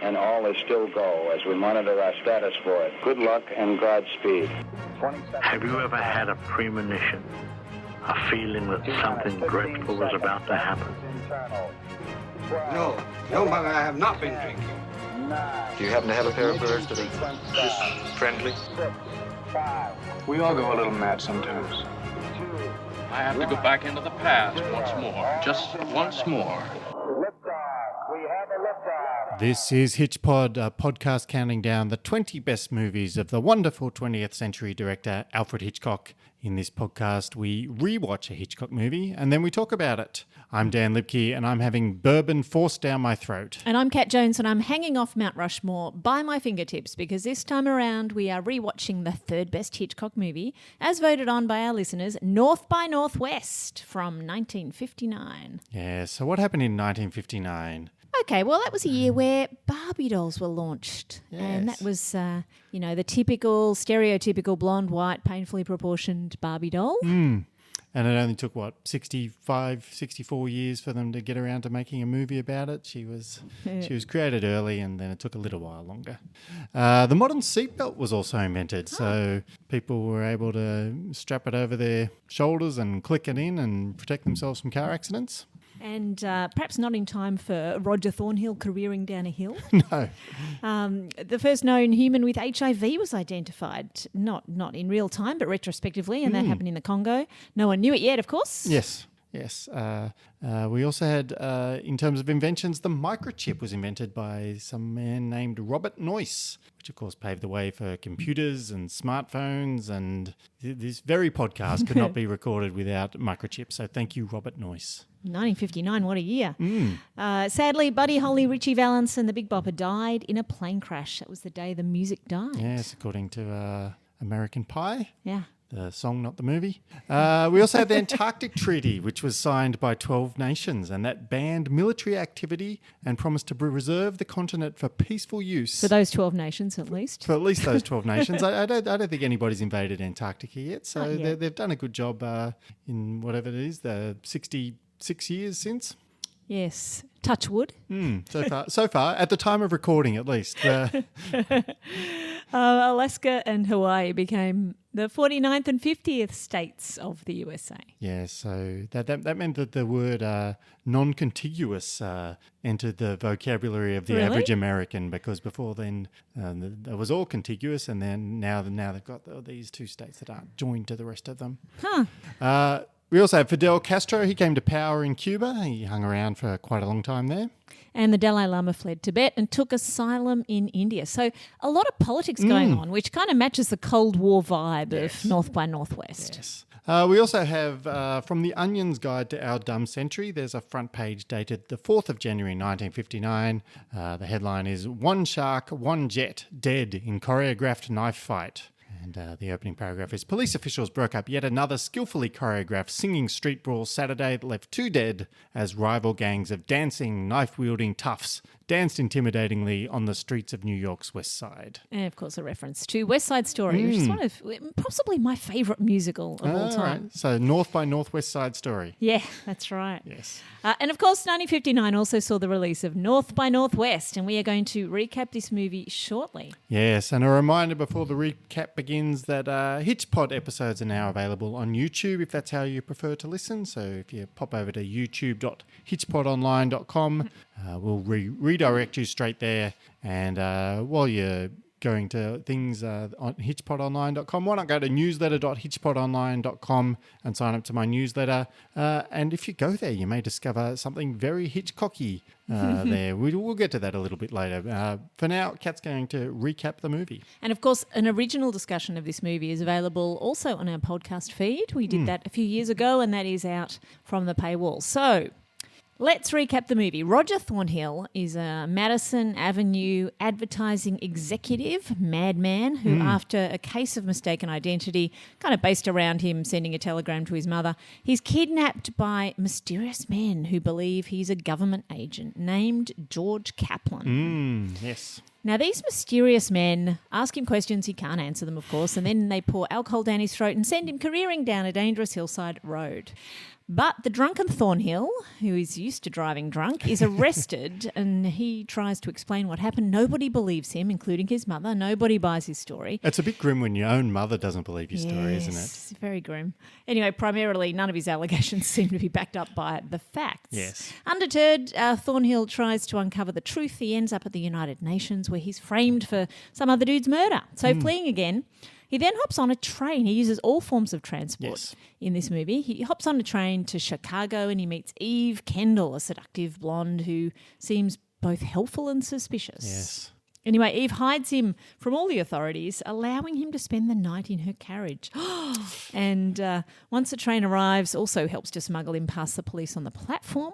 and all is still go as we monitor our status for it. Good luck and Godspeed. Have you ever had a premonition, a feeling that something dreadful was about to happen? No, Mother, I have not been drinking. Do you happen to have a pair of birds that are just friendly? We all go a little mad sometimes. I have to go back into the past once more, just once more. This is HitchPod, a podcast counting down the 20 best movies of the wonderful 20th century director Alfred Hitchcock. In this podcast, we rewatch a Hitchcock movie and then we talk about it. I'm Dan Lipke and I'm having bourbon forced down my throat. And I'm Kat Jones and I'm hanging off Mount Rushmore by my fingertips because this time around we are rewatching the third best Hitchcock movie, as voted on by our listeners, North by Northwest from 1959. Yeah, so what happened in 1959? Okay, well, that was a year where Barbie dolls were launched. Yes. And that was, the typical, stereotypical blonde, white, painfully proportioned Barbie doll. And it only took, 64 years for them to get around to making a movie about it. She was created early and then it took a little while longer. The modern seatbelt was also invented, so people were able to strap it over their shoulders and click it in and protect themselves from car accidents. And perhaps not in time for Roger Thornhill careering down a hill. No. The first known human with HIV was identified, not in real time, but retrospectively, and that happened in the Congo. No one knew it yet, of course. Yes. We also had, in terms of inventions, the microchip was invented by some man named Robert Noyce, which of course paved the way for computers and smartphones, and this very podcast could not be recorded without microchips. So thank you, Robert Noyce. 1959, what a year. Sadly, Buddy Holly, Richie Valens and the Big Bopper died in a plane crash. That was the day the music died. Yes, according to American Pie. Yeah. The song, not the movie. We also had the Antarctic Treaty, which was signed by 12 nations, and that banned military activity and promised to reserve the continent for peaceful use. For those 12 nations, at least. For at least those 12 nations. I don't think anybody's invaded Antarctica yet, so they've done a good job in whatever it is, the 66 years since. Yes, touch wood. So far, at the time of recording at least. Alaska and Hawaii became the 49th and 50th states of the USA. Yeah, so that meant that the word non-contiguous entered the vocabulary of the average American, because before then it was all contiguous, and then now they've got these two states that aren't joined to the rest of them. We also have Fidel Castro. He came to power in Cuba. He hung around for quite a long time there. And the Dalai Lama fled Tibet and took asylum in India. So a lot of politics going on, which kind of matches the Cold War vibe of North by Northwest. Yes. We also have, from the Onion's Guide to Our Dumb Century, there's a front page dated the 4th of January 1959. The headline is "One Shark, One Jet, Dead in Choreographed Knife Fight." And the opening paragraph is, police officials broke up yet another skillfully choreographed singing street brawl Saturday that left 2 dead as rival gangs of dancing, knife-wielding toughs danced intimidatingly on the streets of New York's West Side. And, of course, a reference to West Side Story, which is one of possibly my favourite musical of all time. Right. So North by Northwest Side Story. Yeah, that's right. Yes. And, of course, 1959 also saw the release of North by Northwest, and we are going to recap this movie shortly. Yes, and a reminder before the recap begins that HitchPod episodes are now available on YouTube if that's how you prefer to listen. So if you pop over to youtube.hitchpodonline.com, we'll redirect you straight there. And while you're going to things on hitchpodonline.com, why not go to newsletter.hitchpodonline.com and sign up to my newsletter. And if you go there, you may discover something very Hitchcocky there. We'll get to that a little bit later. For now, Kat's going to recap the movie. And of course, an original discussion of this movie is available also on our podcast feed. We did that a few years ago, and that is out from the paywall. So let's recap the movie. Roger Thornhill is a Madison Avenue advertising executive madman who, after a case of mistaken identity, kind of based around him sending a telegram to his mother, he's kidnapped by mysterious men who believe he's a government agent named George Kaplan. Yes. Now, these mysterious men ask him questions, he can't answer them, of course, and then they pour alcohol down his throat and send him careering down a dangerous hillside road. But the drunken Thornhill, who is used to driving drunk, is arrested and he tries to explain what happened. Nobody believes him, including his mother. Nobody buys his story. It's a bit grim when your own mother doesn't believe your story, isn't it? It's very grim. Anyway, primarily, none of his allegations seem to be backed up by the facts. Yes. Undeterred, Thornhill tries to uncover the truth. He ends up at the United Nations where he's framed for some other dude's murder. So fleeing again, he then hops on a train. He uses all forms of transport in this movie. He hops on a train to Chicago and he meets Eve Kendall, a seductive blonde who seems both helpful and suspicious. Yes. Anyway, Eve hides him from all the authorities, allowing him to spend the night in her carriage. And once the train arrives, also helps to smuggle him past the police on the platform.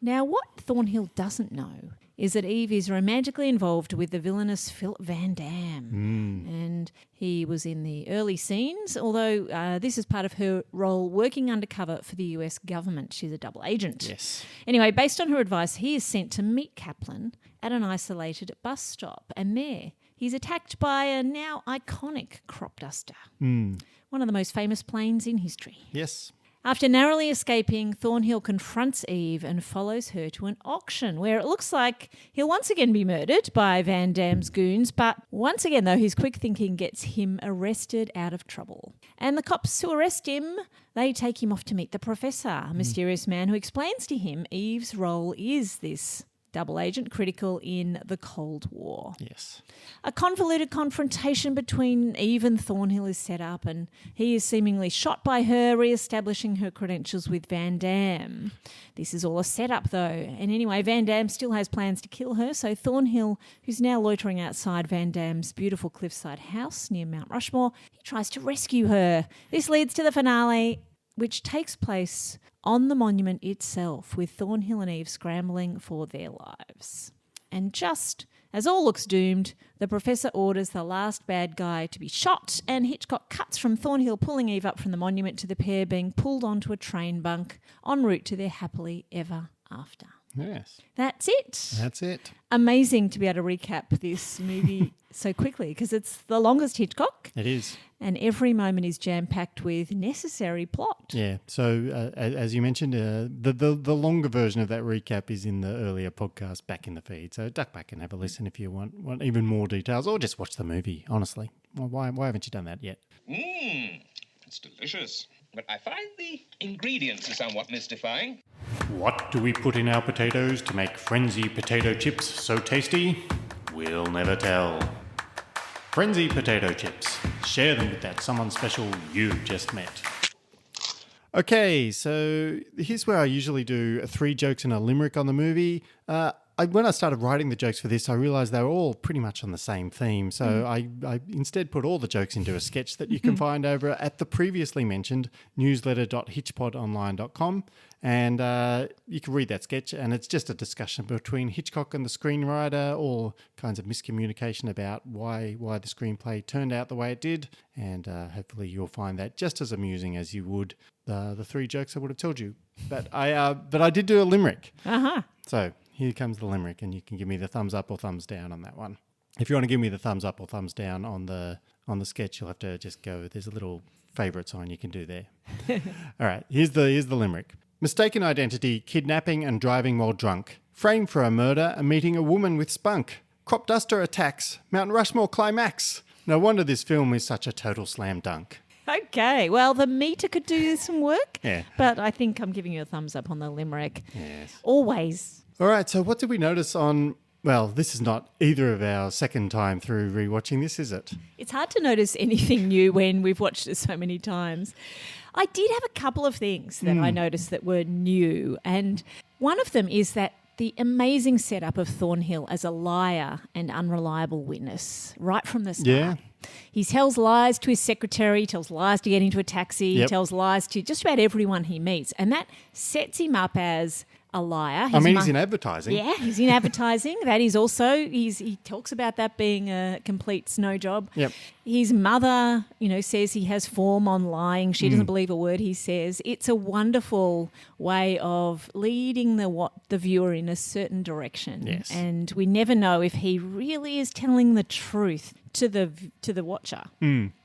Now, what Thornhill doesn't know is that Eve is romantically involved with the villainous Philip Van Damme. And he was in the early scenes, although this is part of her role working undercover for the US government. She's a double agent. Yes. Anyway, based on her advice, he is sent to meet Kaplan at an isolated bus stop. And there, he's attacked by a now iconic crop duster. One of the most famous planes in history. Yes. After narrowly escaping, Thornhill confronts Eve and follows her to an auction where it looks like he'll once again be murdered by Van Damme's goons, but once again, though, his quick thinking gets him arrested out of trouble. And the cops who arrest him, they take him off to meet the professor, a mysterious man who explains to him Eve's role is this double agent critical in the Cold War. Yes. A convoluted confrontation between Eve and Thornhill is set up and he is seemingly shot by her, re-establishing her credentials with Van Damme. This is all a setup though. And anyway, Van Damme still has plans to kill her, so Thornhill, who's now loitering outside Van Damme's beautiful cliffside house near Mount Rushmore, he tries to rescue her. This leads to the finale, which takes place on the monument itself, with Thornhill and Eve scrambling for their lives. And just as all looks doomed, the professor orders the last bad guy to be shot, and Hitchcock cuts from Thornhill pulling Eve up from the monument to the pair being pulled onto a train bunk en route to their happily ever after. Yes. That's it. That's it. Amazing to be able to recap this movie so quickly because it's the longest Hitchcock. It is. And every moment is jam-packed with necessary plot. Yeah. So as you mentioned, the longer version of that recap is in the earlier podcast back in the feed. So duck back and have a listen if you want even more details, or just watch the movie, honestly. Well, why haven't you done that yet? It's delicious. But I find the ingredients are somewhat mystifying. What do we put in our potatoes to make Frenzy potato chips so tasty? We'll never tell. Frenzy potato chips. Share them with that someone special you just met. Okay, so here's where I usually do 3 jokes and a limerick on the movie. When I started writing the jokes for this, I realised they were all pretty much on the same theme. So I instead put all the jokes into a sketch that you can find over at the previously mentioned newsletter.hitchpodonline.com. And you can read that sketch, and it's just a discussion between Hitchcock and the screenwriter, all kinds of miscommunication about why the screenplay turned out the way it did. And hopefully you'll find that just as amusing as you would the 3 jokes I would have told you. But I did do a limerick. Uh-huh. So here comes the limerick, and you can give me the thumbs up or thumbs down on that one. If you want to give me the thumbs up or thumbs down on the sketch, you'll have to just go. There's a little favourite sign you can do there. All right, here's the limerick. Mistaken identity, kidnapping and driving while drunk. Framed for a murder and meeting a woman with spunk. Crop duster attacks. Mount Rushmore climax. No wonder this film is such a total slam dunk. Okay, well, the meter could do some work. Yeah. But I think I'm giving you a thumbs up on the limerick. Yes. Always. All right, so what did we notice on... Well, this is not either of our second time through rewatching this, is it? It's hard to notice anything new when we've watched it so many times. I did have a couple of things that I noticed that were new, and one of them is that the amazing setup of Thornhill as a liar and unreliable witness right from the start. Yeah. He tells lies to his secretary, tells lies to get into a taxi, tells lies to just about everyone he meets, and that sets him up as a liar. He's in advertising. Yeah, he's in advertising. That is also, he talks about that being a complete snow job. Yep. His mother, says he has form on lying. She doesn't believe a word he says. It's a wonderful way of leading the viewer in a certain direction. Yes. And we never know if he really is telling the truth to the watcher.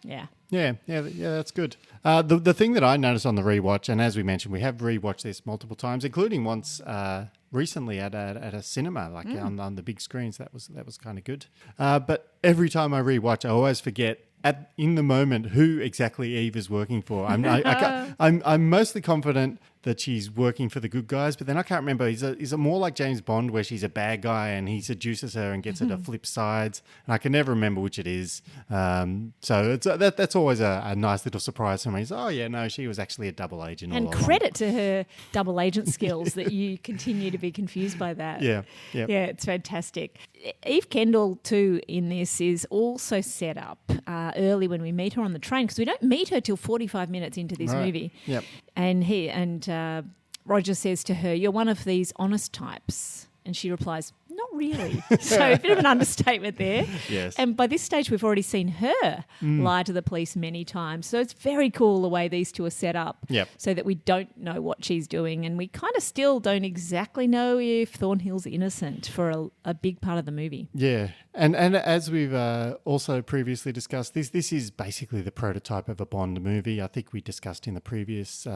Yeah. Yeah, that's good. The thing that I noticed on the rewatch, and as we mentioned, we have rewatched this multiple times, including once recently at a cinema, like on the big screens. That was kind of good. But every time I rewatch, I always forget in the moment who exactly Eve is working for. I'm mostly confident that she's working for the good guys, but then I can't remember. Is it more like James Bond where she's a bad guy and he seduces her and gets her to flip sides? And I can never remember which it is. So that's always a nice little surprise for me. It's, oh yeah, no, she was actually a double agent. And all along. credit to her double agent skills that you continue to be confused by that. Yeah. It's fantastic. Eve Kendall too in this is also set up early when we meet her on the train, because we don't meet her till 45 minutes into this movie. Yep. And Roger says to her, "You're one of these honest types." And she replies, "Not really." So a bit of an understatement there. Yes. And by this stage, we've already seen her lie to the police many times. So it's very cool the way these two are set up. Yep. So that we don't know what she's doing. And we kind of still don't exactly know if Thornhill's innocent for a big part of the movie. Yeah. And as we've also previously discussed, this is basically the prototype of a Bond movie. I think we discussed in the previous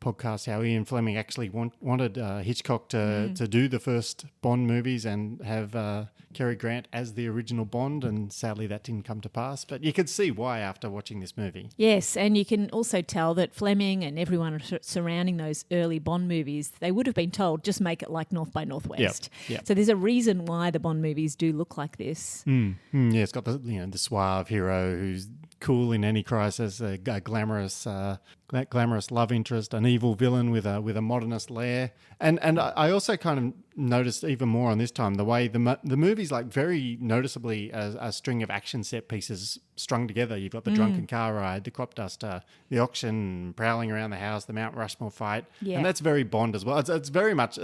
podcast how Ian Fleming actually wanted Hitchcock to do the first Bond movies and have Cary Grant as the original Bond, and sadly that didn't come to pass. But you could see why after watching this movie. Yes, and you can also tell that Fleming and everyone surrounding those early Bond movies, they would have been told, just make it like North by Northwest. Yep. So there's a reason why the Bond movies do look like this. Yeah, it's got the suave hero who's cool in any crisis, a glamorous love interest, an evil villain with a modernist lair, and I also kind of noticed even more on this time the way the movie's like very noticeably a string of action set pieces strung together. You've got the drunken car ride, the crop duster, the auction, prowling around the house, the Mount Rushmore fight, and that's very Bond as well. It's very much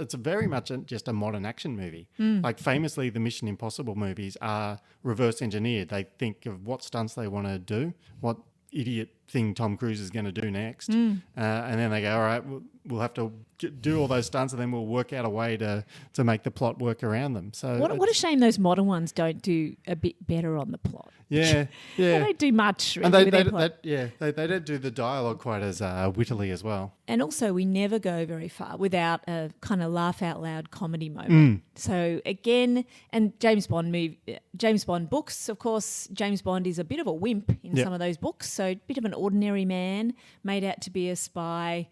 just a modern action movie. Like famously, the Mission Impossible movies are reverse engineered. They think of what stunts they want to do, what idiot thing Tom Cruise is going to do next, and then they go, all right, we'll have to do all those stunts, and then we'll work out a way to make the plot work around them. So what a shame those modern ones don't do a bit better on the plot. Yeah. They don't do much really and with their plot. they don't do the dialogue quite as wittily as well. And also, we never go very far without a kind of laugh out loud comedy moment. So again, and James Bond books, of course, James Bond is a bit of a wimp in some of those books. So a bit of an ordinary man made out to be a spy.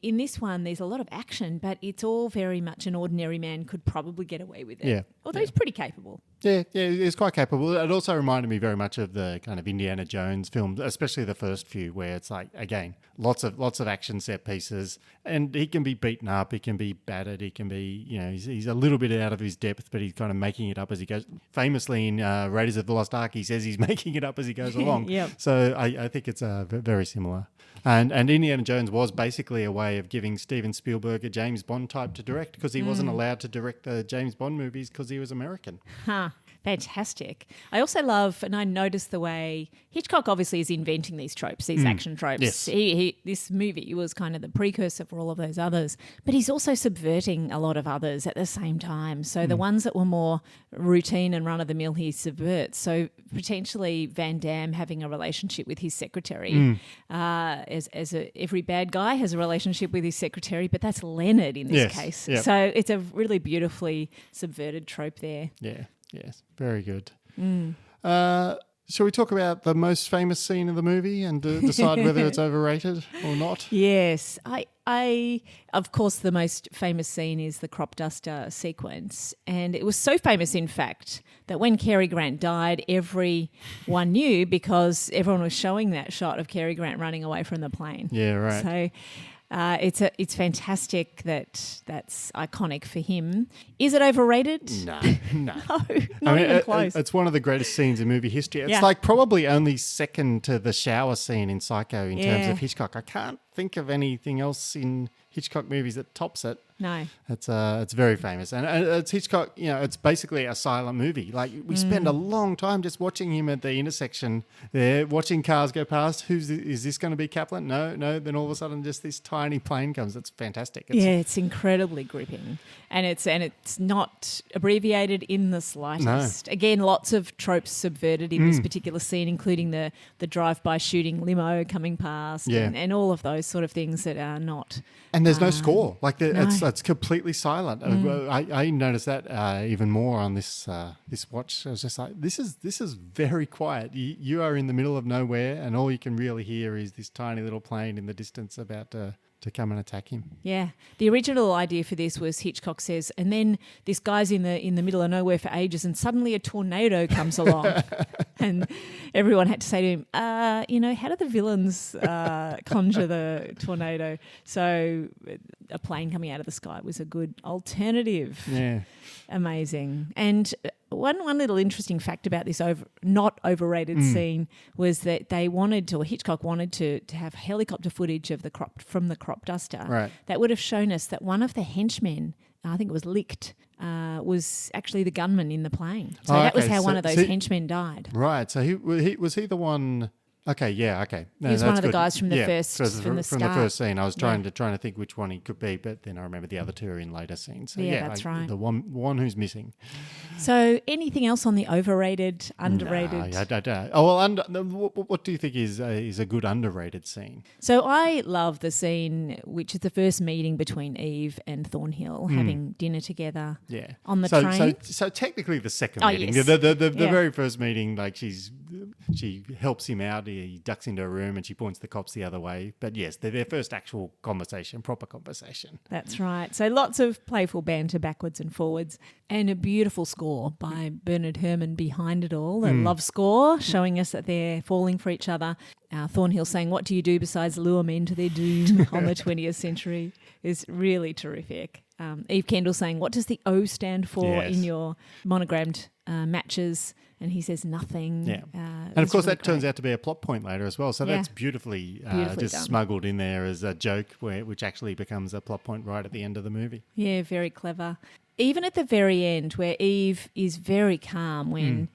In this one, there's a lot of action, but it's all very much an ordinary man could probably get away with it. Yeah. Although he's pretty capable. Yeah, he's quite capable. It also reminded me very much of the kind of Indiana Jones films, especially the first few, where it's like, again, lots of action set pieces, and he can be beaten up, he can be battered, he can be, he's a little bit out of his depth, but he's kind of making it up as he goes. Famously in Raiders of the Lost Ark, he says he's making it up as he goes along. Yep. So I think it's very similar. And Indiana Jones was basically a way of giving Steven Spielberg a James Bond type to direct, because he wasn't allowed to direct the James Bond movies because he was American. Fantastic. I also love, and I noticed the way Hitchcock obviously is inventing these tropes, these action tropes. Yes. This movie was kind of the precursor for all of those others, but he's also subverting a lot of others at the same time. So the ones that were more routine and run-of-the-mill he subverts. So potentially Van Damme having a relationship with his secretary, every bad guy has a relationship with his secretary, but that's Leonard in this case. Yep. So it's a really beautifully subverted trope there. Yeah. Yes, very good. Shall we talk about the most famous scene of the movie and decide whether it's overrated or not? Yes. I of course, the most famous scene is the crop duster sequence. And it was so famous, in fact, that when Cary Grant died, everyone knew, because everyone was showing that shot of Cary Grant running away from the plane. Yeah, right. So it's fantastic that's iconic for him. Is it overrated? No. Not even close. It's one of the greatest scenes in movie history. It's like probably only second to the shower scene in Psycho in terms of Hitchcock. I can't think of anything else in Hitchcock movies that tops it. No. It's very famous, and it's Hitchcock. You know, it's basically a silent movie. Like we spend a long time just watching him at the intersection there, watching cars go past. Is this going to be Kaplan? No. Then all of a sudden, just this tiny plane comes. It's fantastic. It's incredibly gripping, and it's not abbreviated in the slightest. No. Again, lots of tropes subverted in this particular scene, including the drive-by shooting limo coming past, and all of those sort of things that are not. And there's no score. Like it's completely silent. I noticed that even more on this watch. I was just like, this is very quiet. You are in the middle of nowhere, and all you can really hear is this tiny little plane in the distance about to come and attack him. Yeah. The original idea for this was Hitchcock says, and then this guy's in the middle of nowhere for ages, and suddenly a tornado comes along. And everyone had to say to him, how do the villains conjure the tornado? So a plane coming out of the sky was a good alternative. Yeah. Amazing. And one little interesting fact about this not overrated scene was that Hitchcock wanted to have helicopter footage of from the crop duster. Right. That would have shown us that one of the henchmen, I think it was Licht, was actually the gunman in the plane. So that was how one of those henchmen died. Right. So he was he the one. Okay, yeah, okay. No, he was one of the good. guys from the from the start. first scene. I was trying to think which one he could be, but then I remember the other two are in later scenes. So that's right. The one who's missing. So anything else on the overrated, underrated? No, I don't. Oh well, what do you think is a good underrated scene? So I love the scene, which is the first meeting between Eve and Thornhill having dinner together. Yeah. On the train. So technically the second meeting, yes. the very first meeting, like she helps him out. He ducks into a room and she points the cops the other way. But yes, they're their first actual conversation, proper conversation. That's right. So lots of playful banter backwards and forwards, and a beautiful score by Bernard Herrmann behind it all. A love score showing us that they're falling for each other. Thornhill saying, "What do you do besides lure men to their doom on the 20th century?" is really terrific. Eve Kendall saying, "What does the O stand for in your monogrammed matches?" And he says nothing. Yeah. And of course, really that turns out to be a plot point later as well. So that's beautifully just done. Smuggled in there as a joke, which actually becomes a plot point right at the end of the movie. Yeah, very clever. Even at the very end, where Eve is very calm when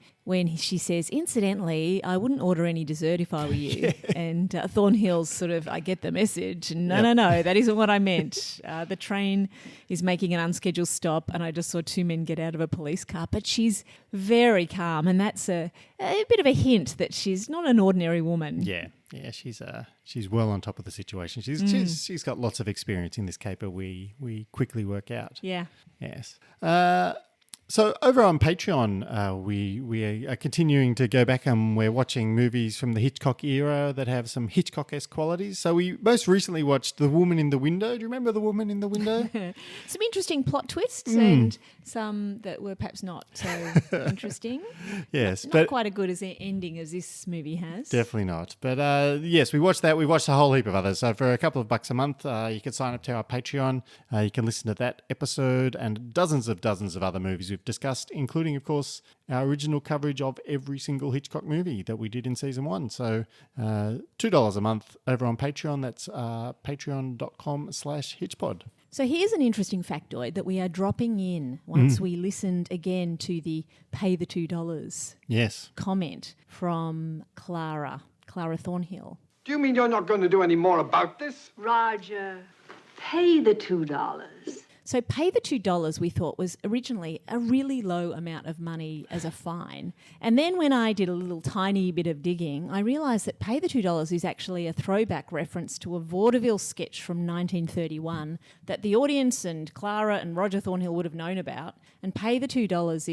she says, "Incidentally, I wouldn't order any dessert if I were you." Yeah. And Thornhill's sort of, "I get the message." No, that isn't what I meant. The train is making an unscheduled stop and I just saw two men get out of a police car. But she's very calm, and that's a bit of a hint that she's not an ordinary woman. Yeah. Yeah, she's well on top of the situation. She's got lots of experience in this caper. We quickly work out. Yeah. Yes. So over on Patreon, we are continuing to go back and we're watching movies from the Hitchcock era that have some Hitchcock-esque qualities. So we most recently watched The Woman in the Window. Do you remember The Woman in the Window? Some interesting plot twists and some that were perhaps not so interesting. Yes. Not quite as good as an ending as this movie has. Definitely not. But yes, we watched that. We watched a whole heap of others. So for a couple of bucks a month, you can sign up to our Patreon. You can listen to that episode and dozens of other movies we've discussed, including, of course, our original coverage of every single Hitchcock movie that we did in season 1. So $2 a month over on Patreon. That's patreon.com/HitchPod. So here's an interesting factoid that we are dropping in once we listened again to the pay the $2 comment from Clara Thornhill. Do you mean you're not going to do any more about this? Roger, pay the $2. So pay the $2 we thought was originally a really low amount of money as a fine. And then when I did a little tiny bit of digging, I realised that pay the $2 is actually a throwback reference to a vaudeville sketch from 1931 that the audience and Clara and Roger Thornhill would have known about. And pay the $2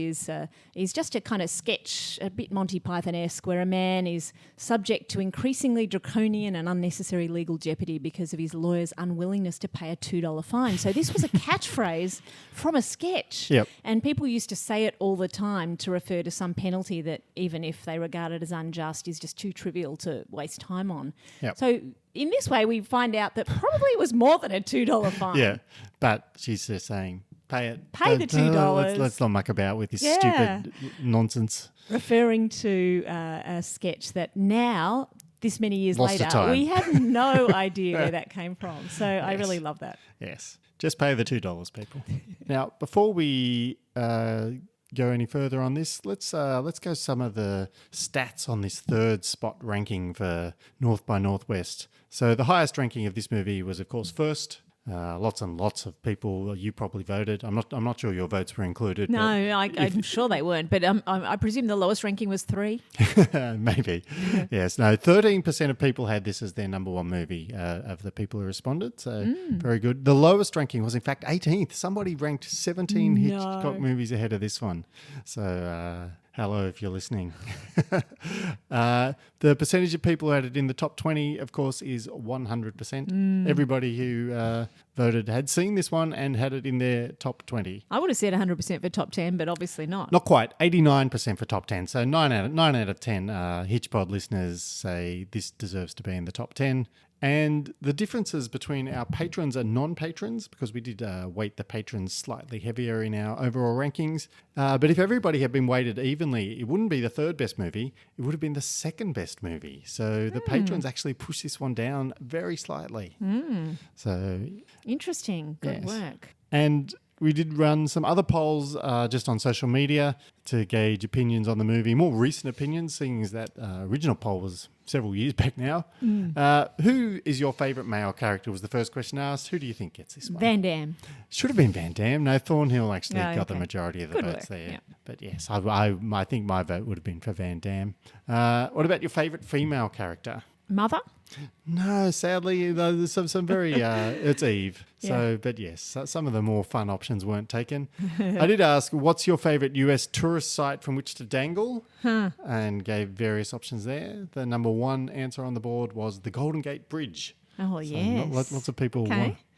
is just a kind of sketch, a bit Monty Python-esque, where a man is subject to increasingly draconian and unnecessary legal jeopardy because of his lawyer's unwillingness to pay a $2 fine. So this was a catchphrase from a sketch. Yep. And people used to say it all the time to refer to some penalty that, even if they regard it as unjust, is just too trivial to waste time on. Yep. So in this way, we find out that probably it was more than a $2 fine. Yeah, but she's just saying, pay it. Pay the $2. Let's not muck about with this stupid nonsense. Referring to a sketch that now this many years Lost to later. time. We have no idea where that came from. So I really love that. Yes. Just pay the $2, people. Now, before we go any further on this, let's go some of the stats on this third spot ranking for North by Northwest. So the highest ranking of this movie was, of course, first. Lots and lots of people. You probably voted. I'm not sure your votes were included. No, I'm sure they weren't. But I presume the lowest ranking was 3. Maybe. Yes. No. 13% of people had this as their number one movie of the people who responded. So very good. The lowest ranking was in fact 18th. Somebody ranked 17 Hitchcock movies ahead of this one. So. Hello, if you're listening. The percentage of who had it in the top 20, of course, is 100%. Everybody who voted had seen this one and had it in their top 20. I would have said 100% for top 10, but obviously not. Not quite. 89% for top 10. So 9 out of 10 HitchPod listeners say this deserves to be in the top 10. And the differences between our patrons and non-patrons, because we did weight the patrons slightly heavier in our overall rankings. But if everybody had been weighted evenly, it wouldn't be the third best movie. It would have been the second best movie. So the patrons actually pushed this one down very slightly. So interesting. Good work. And we did run some other polls just on social media to gauge opinions on the movie, more recent opinions, seeing as that original poll was several years back now. Who is your favourite male character was the first question asked. Who do you think gets this one? Van Damme. Should have been Van Damme. No, Thornhill actually got the majority of the votes there. Yeah. But yes, I think my vote would have been for Van Damme. What about your favourite female character? Mother? No, sadly, there's some very, it's Eve. So, but yes, some of the more fun options weren't taken. I did ask, what's your favourite US tourist site from which to dangle? And gave various options there. The number one answer on the board was the Golden Gate Bridge. Oh, so yes. Lots of people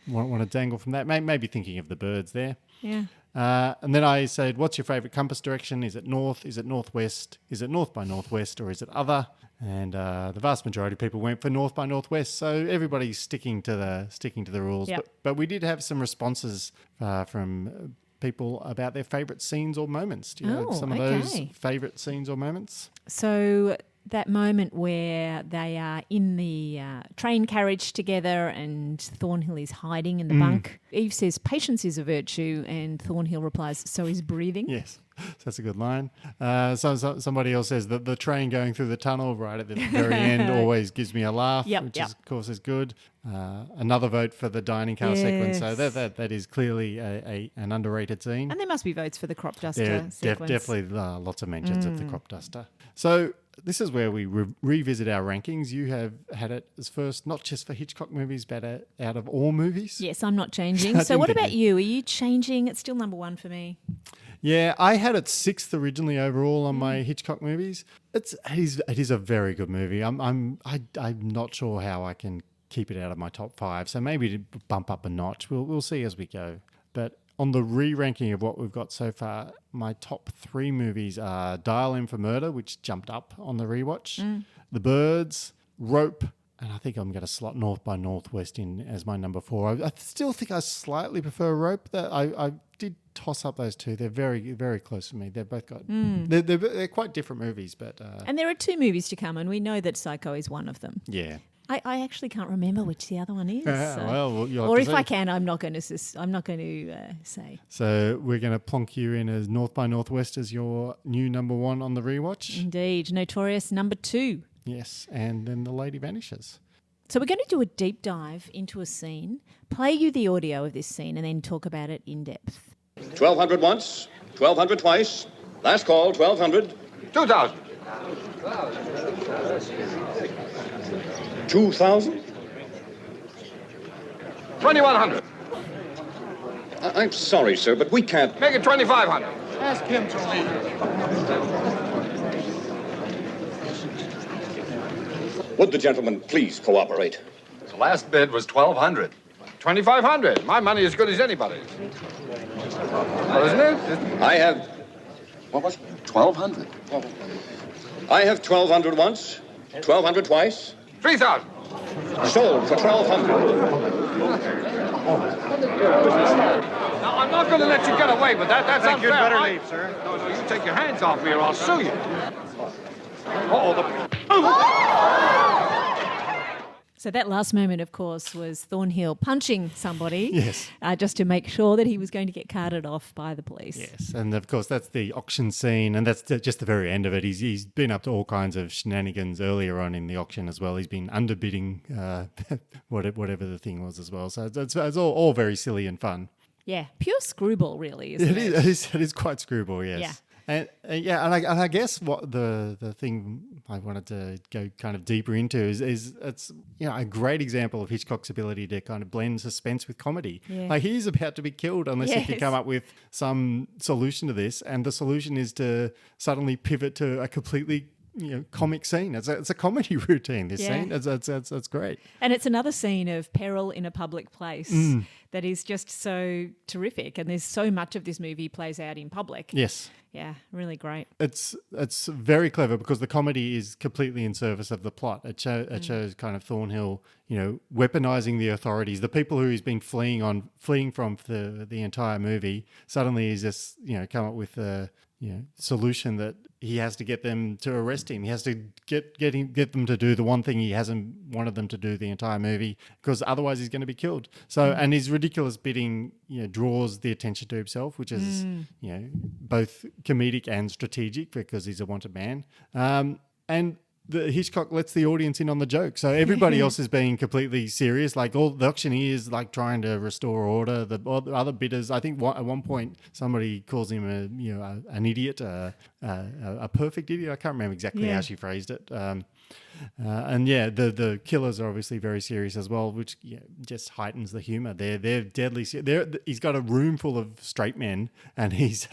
want to dangle from that. Maybe thinking of the birds there. Yeah. And then I said, what's your favourite compass direction? Is it north? Is it northwest? Is it north by northwest? Or is it other? And the vast majority of people went for north by northwest. So everybody's sticking to the rules. Yep. But we did have some responses from people about their favourite scenes or moments. Do you have some of those favourite scenes or moments? So that moment where they are in the train carriage together and Thornhill is hiding in the bunk. Eve says, patience is a virtue, and Thornhill replies, so is breathing. Yes, that's a good line. Somebody else says that the train going through the tunnel right at the very end always gives me a laugh, which is, of course, is good. Another vote for the dining car sequence. So that is clearly an underrated scene. And there must be votes for the crop duster sequence. Definitely lots of mentions of the crop duster. So this is where we revisit our rankings. You have had it as first, not just for Hitchcock movies, but out of all movies. Yes, I'm not changing. So what about you? Are you changing? It's still number one for me. Yeah, I had it 6th originally overall on my Hitchcock movies. It is a very good movie. I'm not sure how I can keep it out of my top 5. So maybe to bump up a notch. We'll see as we go. But on the re-ranking of what we've got so far, my top 3 movies are Dial M for Murder, which jumped up on the rewatch, The Birds, Rope, and I think I'm going to slot North by Northwest in as my number 4. I still think I slightly prefer Rope. I did toss up those two. They're very, very close to me. They've both got... They're quite different movies, but... and there are 2 movies to come, and we know that Psycho is one of them. Yeah. I actually can't remember which the other one is. Well, you'll have or to if see. I can, I'm not going to say. So we're going to plonk you in as North by Northwest as your new number 1 on the rewatch. Indeed, Notorious number 2. Yes, and then The Lady Vanishes. So we're going to do a deep dive into a scene, play you the audio of this scene, and then talk about it in depth. 1,200 once, 1,200 twice. Last call, 1,200. 2,000. 2,000? 2,100. I'm sorry, sir, but we can't... Make it 2,500. Ask him to leave. Would the gentleman please cooperate? The last bid was 1,200. 2,500. My money as good as anybody's. Well, isn't it? I have... What was it? 1,200. I have 1,200 once, 1,200 twice. 3,000. Sold for 1,200. Now, I'm not going to let you get away with that. That's unfair. You'd better leave, sir. No, you take your hands off me or I'll sue you. Uh-oh, So that last moment, of course, was Thornhill punching somebody, Yes. just to make sure that he was going to get carted off by the police. Yes, and of course that's the auction scene, and that's just the very end of it. He's been up to all kinds of shenanigans earlier on in the auction as well. He's been underbidding whatever the thing was as well. So it's all very silly and fun. Yeah, pure screwball, really, isn't it? It is quite screwball, yes. Yeah. And I guess what the thing I wanted to go kind of deeper into is it's a great example of Hitchcock's ability to kind of blend suspense with comedy. Yeah. Like he's about to be killed unless he can Yes. come up with some solution to this, and the solution is to suddenly pivot to a completely comic scene. It's a comedy routine. This Yeah. scene, that's great. And it's another scene of peril in a public place that is just so terrific. And there's so much of this movie plays out in public. Yes. Yeah, really great. It's very clever because the comedy is completely in service of the plot. It shows kind of Thornhill, weaponizing the authorities, the people who he's been fleeing from for the entire movie. Suddenly he's just come up with a solution that he has to get them to arrest him. He has to get them to do the one thing he hasn't wanted them to do the entire movie, because otherwise he's going to be killed. So, and his ridiculous bidding, draws the attention to himself, which is, both comedic and strategic because he's a wanted man. And the Hitchcock lets the audience in on the joke. So everybody else is being completely serious. Like all the auctioneers, like trying to restore order. The other bidders, I think at one point somebody calls him an idiot, a perfect idiot. I can't remember exactly how she phrased it. The killers are obviously very serious as well, which just heightens the humor. They're deadly. He's got a room full of straight men, and he's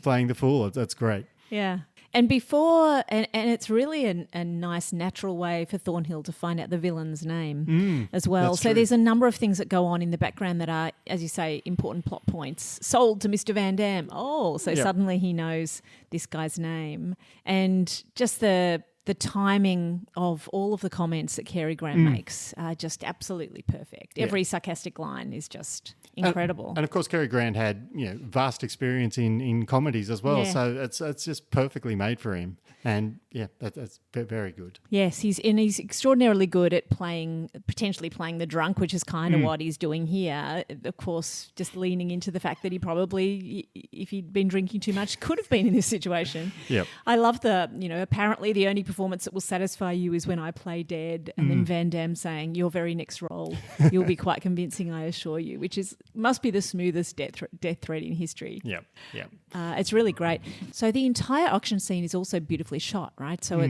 playing the fool. That's great. Yeah. And before, and it's really a nice natural way for Thornhill to find out the villain's name as well. So there's a number of things that go on in the background that are, as you say, important plot points. Sold to Mr. Van Damme. Suddenly he knows this guy's name. And just the timing of all of the comments that Cary Grant makes are just absolutely perfect. Every sarcastic line is just incredible. And of course, Cary Grant had vast experience in comedies as well, so it's just perfectly made for him. And that's very good. Yes, he's extraordinarily good at potentially playing the drunk, which is kind of what he's doing here. Of course, just leaning into the fact that he probably, if he'd been drinking too much, could have been in this situation. Yep. I love apparently the only performance that will satisfy you is when I play dead, and then Van Damme saying, your very next role, you'll be quite convincing, I assure you, which must be the smoothest death threat in history. Yep. It's really great. So the entire auction scene is also beautifully shot, right? So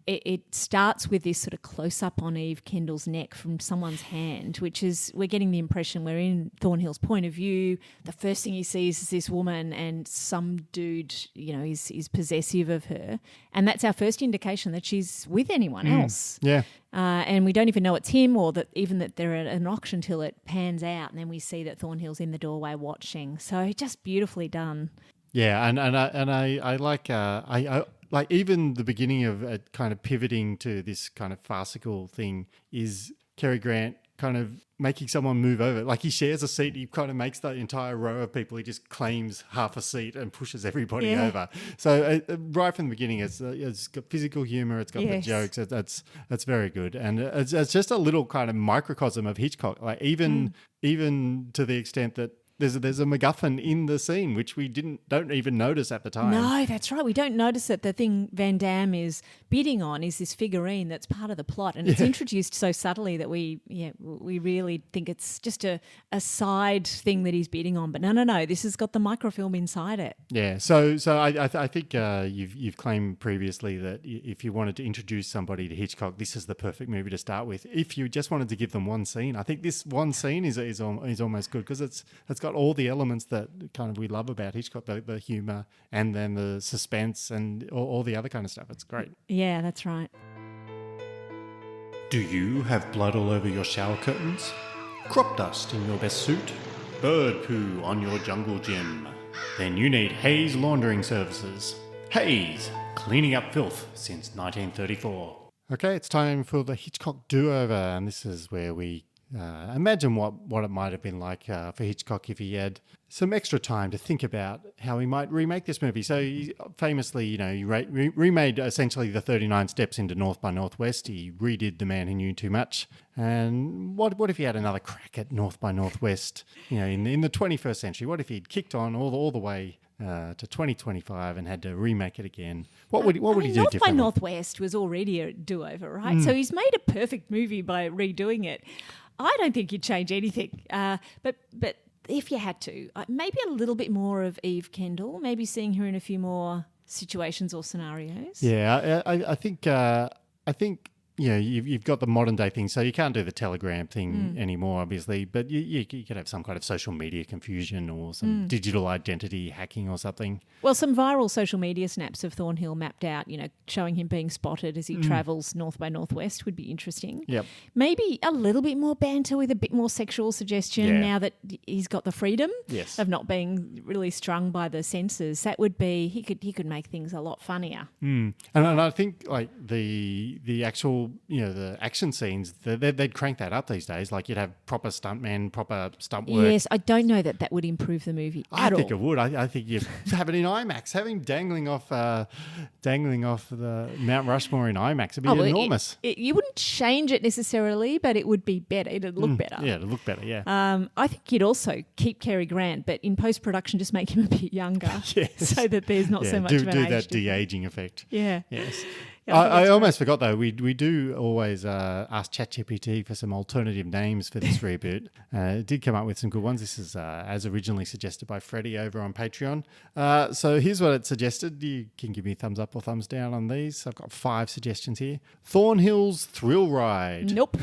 it starts with this sort of close-up on Eve Kendall's neck from someone's hand, which is, we're getting the impression we're in Thornhill's point of view. The first thing he sees is this woman, and some dude, is possessive of her. And that's our first indication that she's with anyone else. Yeah. And we don't even know it's him, or that they're at an auction till it pans out, and then we see that Thornhill's in the doorway watching. So just beautifully done. Yeah, and I like I like even the beginning of it kind of pivoting to this kind of farcical thing is Cary Grant kind of making someone move over. Like he shares a seat, he kind of makes the entire row of people, he just claims half a seat and pushes everybody over. So right from the beginning, it's got physical humor, it's got the jokes, that's very good. And it's just a little kind of microcosm of Hitchcock, like even to the extent that there's a MacGuffin in the scene, which we don't even notice at the time. No, that's right. We don't notice that the thing Van Damme is bidding on is this figurine that's part of the plot, and it's introduced so subtly that we really think it's just a side thing that he's bidding on. But no, this has got the microfilm inside it. Yeah. So I think you've claimed previously that if you wanted to introduce somebody to Hitchcock, this is the perfect movie to start with. If you just wanted to give them one scene, I think this one scene is almost good because it's got all the elements that kind of we love about Hitchcock, the humor and then the suspense and all the other kind of stuff. It's great. Yeah, that's right. Do you have blood all over your shower curtains? Crop dust in your best suit? Bird poo on your jungle gym? Then you need Hayes Laundering Services. Hayes, cleaning up filth since 1934. Okay, it's time for the Hitchcock do-over, and this is where we imagine what it might have been like for Hitchcock if he had some extra time to think about how he might remake this movie. So he famously, he remade essentially the 39 Steps into North by Northwest. He redid The Man Who Knew Too Much. And what if he had another crack at North by Northwest, in the 21st century? What if he'd kicked on all the way to 2025 and had to remake it again? What would he do differently? North by Northwest was already a do-over, right? So he's made a perfect movie by redoing it. I don't think he'd change anything. But if you had to, maybe a little bit more of Eve Kendall, maybe seeing her in a few more situations or scenarios. Yeah, I think you've got the modern day thing, so you can't do the telegram thing anymore, obviously, but you could have some kind of social media confusion or some digital identity hacking or something. Well, some viral social media snaps of Thornhill mapped out, showing him being spotted as he travels North by Northwest would be interesting. Yep. Maybe a little bit more banter with a bit more sexual suggestion now that he's got the freedom of not being really strung by the censors. That would be, he could make things a lot funnier. And I think like the actual, the action scenes, they'd crank that up these days. Like you'd have proper stuntmen, proper stunt work. Yes, I don't know that would improve the movie at all. I think it would. I think you'd have it in IMAX. Have him dangling off the Mount Rushmore in IMAX. It'd be enormous. You wouldn't change it necessarily, but it would be better. It'd look better. Yeah, it'd look better, yeah. I think you'd also keep Cary Grant, but in post-production just make him a bit younger so that there's not so much of an age. Do that de-aging effect. Yeah. Yes. I almost forgot though. We do always ask ChatGPT for some alternative names for this reboot. It did come up with some good ones. This is as originally suggested by Freddie over on Patreon. So here's what it suggested. You can give me a thumbs up or thumbs down on these. I've got 5 suggestions here. Thornhill's Thrill Ride. Nope.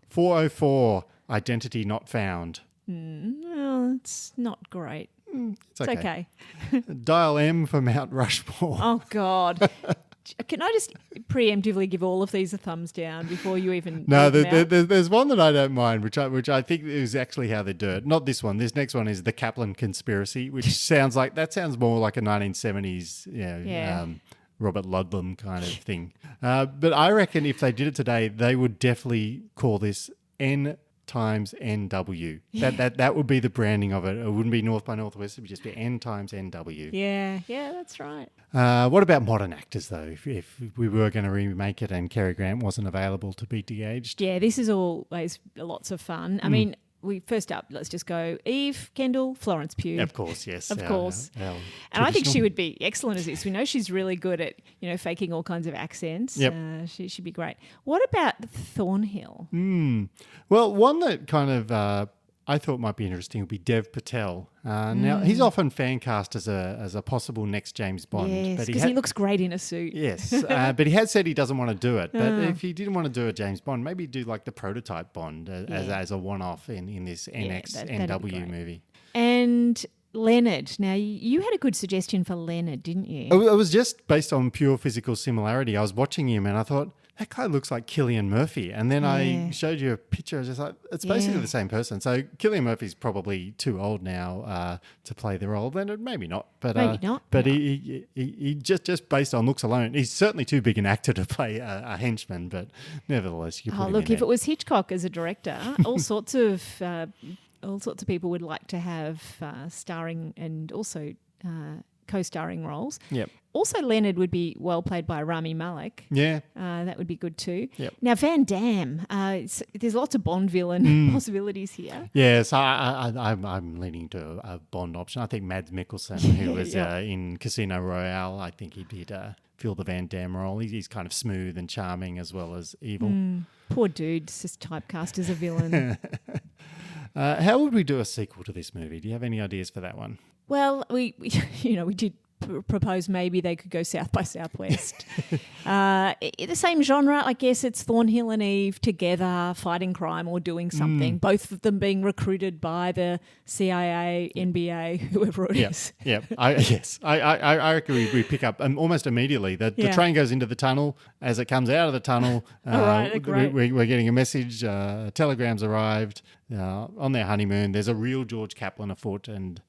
404 Identity Not Found. Well, it's not great. It's okay. Dial M for Mount Rushmore. Oh God. Can I just preemptively give all of these a thumbs down before you even? No, there's one that I don't mind, which I think is actually how they do it. Not this one. This next one is the Kaplan Conspiracy, which sounds more like a 1970s, Robert Ludlum kind of thing. But I reckon if they did it today, they would definitely call this N times NW. That would be the branding of it. It wouldn't be North by Northwest. It would just be N times NW. Yeah, that's right. What about modern actors, though? If we were going to remake it and Cary Grant wasn't available to be de-aged? Yeah, this is always lots of fun. I mean, first up, let's just go Eve Kendall, Florence Pugh. Of course, yes. Of course. And I think she would be excellent as this. We know she's really good at, faking all kinds of accents. Yep. She'd be great. What about Thornhill? Well, one that kind of I thought might be interesting would be Dev Patel. Now, he's often fan cast as a possible next James Bond. Yes, because he looks great in a suit. Yes, but he has said he doesn't want to do it. But if he didn't want to do a James Bond, maybe do like the prototype Bond as a one-off in this NW movie. And Leonard. Now, you had a good suggestion for Leonard, didn't you? It was just based on pure physical similarity. I was watching him and I thought, that guy looks like Cillian Murphy. And then I showed you a picture. I was just like, it's basically the same person. So Cillian Murphy's probably too old now to play the role. Leonard, maybe not. But maybe not. But he just based on looks alone, he's certainly too big an actor to play a henchman. But nevertheless, you put him in if it was Hitchcock as a director, all sorts of people would like to have starring and also co-starring roles. Yep. Also, Leonard would be well played by Rami Malek. Yeah. That would be good too. Yep. Now, Van Damme, there's lots of Bond villain possibilities here. Yes, I'm leaning to a Bond option. I think Mads Mikkelsen, who was in Casino Royale, I think he did fill the Van Damme role. He's kind of smooth and charming as well as evil. Poor dude, just typecast as a villain. How would we do a sequel to this movie? Do you have any ideas for that one? Well, we did propose maybe they could go South by Southwest. The same genre, I guess. It's Thornhill and Eve together fighting crime or doing something. Both of them being recruited by the CIA, NBA, whoever it is. Yeah, I reckon we pick up almost immediately. The train goes into the tunnel. As it comes out of the tunnel, we're getting a message. Telegram's arrived on their honeymoon. There's a real George Kaplan afoot, and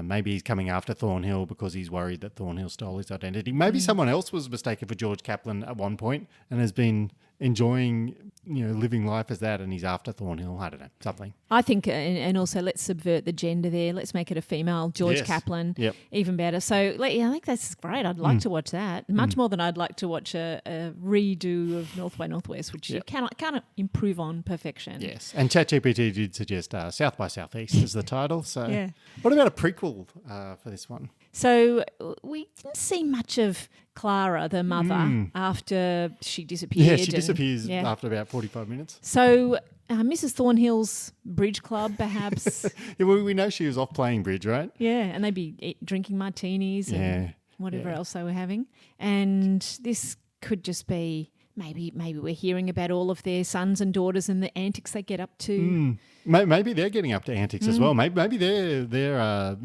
maybe he's coming after Thornhill because he's worried that Thornhill stole his identity. Maybe someone else was mistaken for George Kaplan at one point and has been enjoying, living life as that, and he's after Thornhill. I don't know, something. I think, and also let's subvert the gender there. Let's make it a female George Kaplan, even better. So, I think that's great. I'd like to watch that much more than I'd like to watch a redo of North by Northwest, which you cannot improve on perfection. Yes, and ChatGPT did suggest South by Southeast is the title. So, what about a prequel for this one? So we didn't see much of Clara, the mother, after she disappeared. Yeah, she disappears after about 45 minutes. So Mrs. Thornhill's bridge club, perhaps. We know she was off playing bridge, right? Yeah, and they'd be drinking martinis and whatever else they were having. And this could just be maybe we're hearing about all of their sons and daughters and the antics they get up to. Maybe they're getting up to antics as well. Maybe they're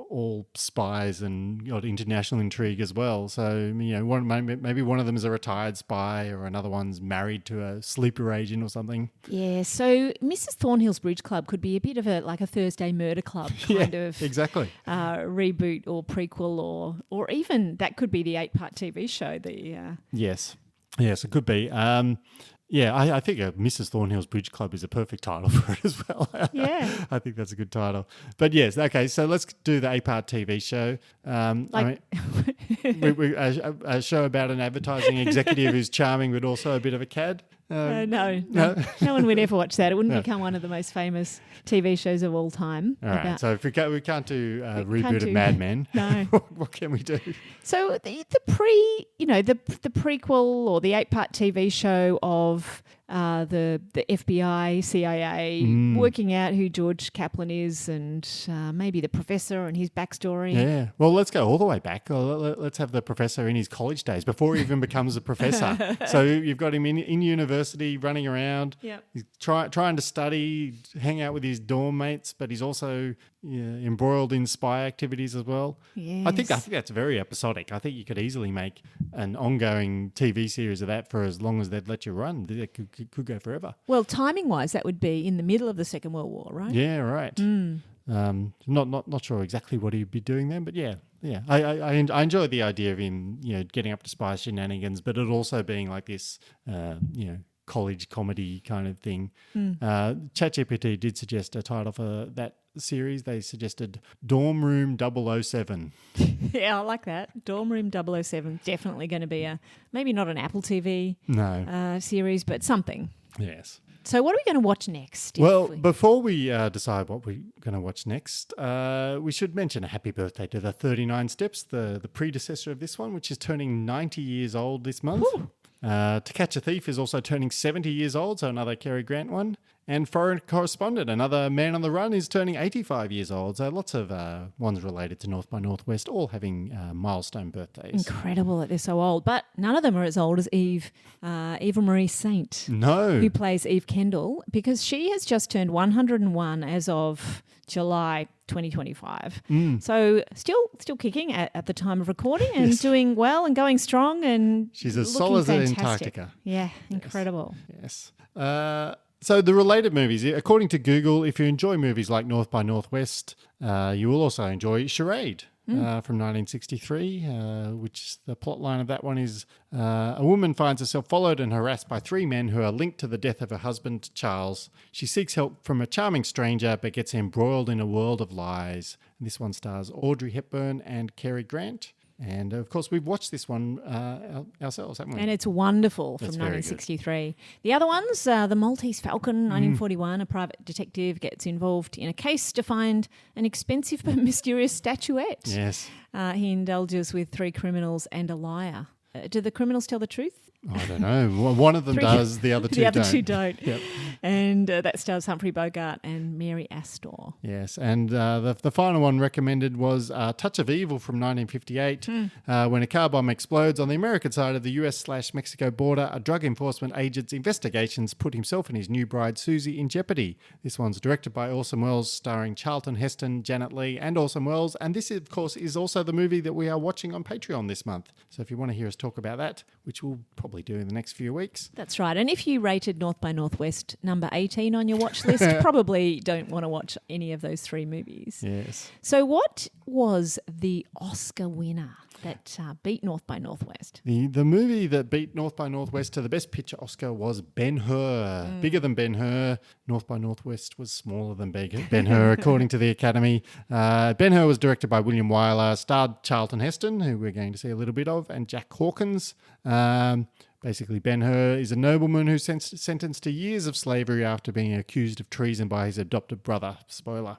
all spies and got international intrigue as well. So maybe one of them is a retired spy, or another one's married to a sleeper agent or something. Yeah. So Mrs. Thornhill's Bridge Club could be a bit of a Thursday Murder Club kind of exactly reboot or prequel, or even that could be the 8-part TV show. Yes, it could be. I think Mrs. Thornhill's Bridge Club is a perfect title for it as well. Yeah. I think that's a good title. But yes, okay, so let's do the 8-part TV show. A show about an advertising executive who's charming but also a bit of a cad. No one would ever watch that. It wouldn't become one of the most famous TV shows of all time. All right, so if we can't do a reboot of Mad Men, no. What can we do? So the prequel or the 8-part TV show of the FBI, CIA, working out who George Kaplan is, and maybe the professor and his backstory. Yeah, well, let's go all the way back. Let's have the professor in his college days before he even becomes a professor. So you've got him in university running around. Yep. He's trying to study, hang out with his dorm mates, but he's also embroiled in spy activities as well. Yes. I think that's very episodic. I think you could easily make an ongoing TV series of that for as long as they'd let you run. It could go forever. Well, timing-wise, that would be in the middle of the Second World War, right? Yeah, right. Not sure exactly what he'd be doing then, but yeah. I enjoy the idea of him, getting up to spy shenanigans, but it also being like this, college comedy kind of thing. ChatGPT did suggest a title for that series. They suggested Dorm Room 007. Yeah, I like that. Dorm Room 007. Definitely going to be maybe not an Apple TV series, but something. Yes. So what are we going to watch next? Well, before we decide what we're going to watch next, we should mention a happy birthday to the 39 Steps, the predecessor of this one, which is turning 90 years old this month. To Catch a Thief is also turning 70 years old, so another Cary Grant one. And Foreign Correspondent, another Man on the Run, is turning 85 years old. So lots of ones related to North by Northwest, all having milestone birthdays. Incredible that they're so old. But none of them are as old as Eva Marie Saint. No. Who plays Eve Kendall, because she has just turned 101 as of July 2025. So still kicking at the time of recording and doing well and going strong, and she's as solid as fantastic. Antarctica. Yeah, incredible. Yes. So the related movies, according to Google, if you enjoy movies like North by Northwest, you will also enjoy Charade from 1963, which the plot line of that one is a woman finds herself followed and harassed by 3 men who are linked to the death of her husband, Charles. She seeks help from a charming stranger but gets embroiled in a world of lies. And this one stars Audrey Hepburn and Cary Grant. And, of course, we've watched this one ourselves, haven't we? And it's wonderful from 1963. The other ones, The Maltese Falcon, 1941, a private detective gets involved in a case to find an expensive but mysterious statuette. Yes. He indulges with 3 criminals and a liar. Do the criminals tell the truth? I don't know. One of them does, the other 2 don't. The other 2 don't. Yep. And that stars Humphrey Bogart and Mary Astor. Yes, and the final one recommended was Touch of Evil from 1958. When a car bomb explodes on the American side of the US/Mexico border, a drug enforcement agent's investigations put himself and his new bride Susie in jeopardy. This one's directed by Orson Welles, starring Charlton Heston, Janet Leigh, and Orson Welles. And this, of course, is also the movie that we are watching on Patreon this month. So if you want to hear us talk about that, which we'll probably do in the next few weeks. That's right. And if you rated North by Northwest number 18 on your watch list, probably don't want to watch any of those 3 movies. Yes. So what was the Oscar winner that beat North by Northwest. The movie that beat North by Northwest to the Best Picture Oscar was Ben-Hur. Bigger than Ben-Hur. North by Northwest was smaller than Ben-Hur, according to the Academy. Ben-Hur was directed by William Wyler, starred Charlton Heston, who we're going to see a little bit of, and Jack Hawkins. Basically, Ben-Hur is a nobleman who's sentenced to years of slavery after being accused of treason by his adopted brother. Spoiler.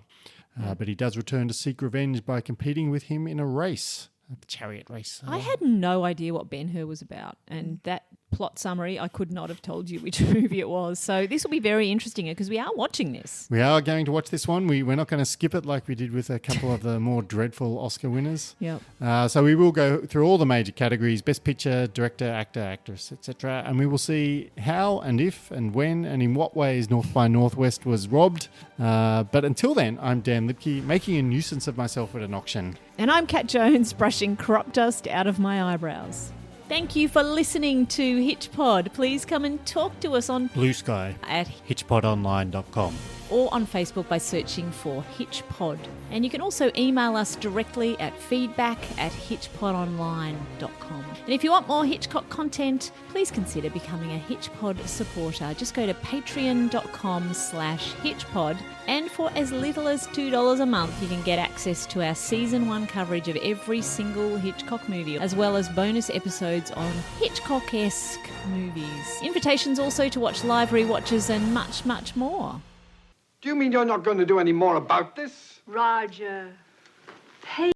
But he does return to seek revenge by competing with him in a race, the chariot race. I had no idea what Ben-Hur was about, and that plot summary, I could not have told you which movie it was. So this will be very interesting because we are watching this. We are going to watch this one. We're not going to skip it like we did with a couple of the more dreadful Oscar winners. Yep. So we will go through all the major categories: Best Picture, Director, Actor, Actress, etc. And we will see how and if and when and in what ways North by Northwest was robbed. But until then, I'm Dan Lipke, making a nuisance of myself at an auction. And I'm Kat Jones, brushing crop dust out of my eyebrows. Thank you for listening to HitchPod. Please come and talk to us on Blue Sky at HitchPodOnline.com or on Facebook by searching for HitchPod. And you can also email us directly at feedback@hitchpodonline.com. And if you want more Hitchcock content, please consider becoming a HitchPod supporter. Just go to patreon.com/HitchPod. And for as little as $2 a month, you can get access to our Season 1 coverage of every single Hitchcock movie, as well as bonus episodes on Hitchcock-esque movies. Invitations also to watch live rewatches and much, much more. Do you mean you're not going to do any more about this? Roger, pay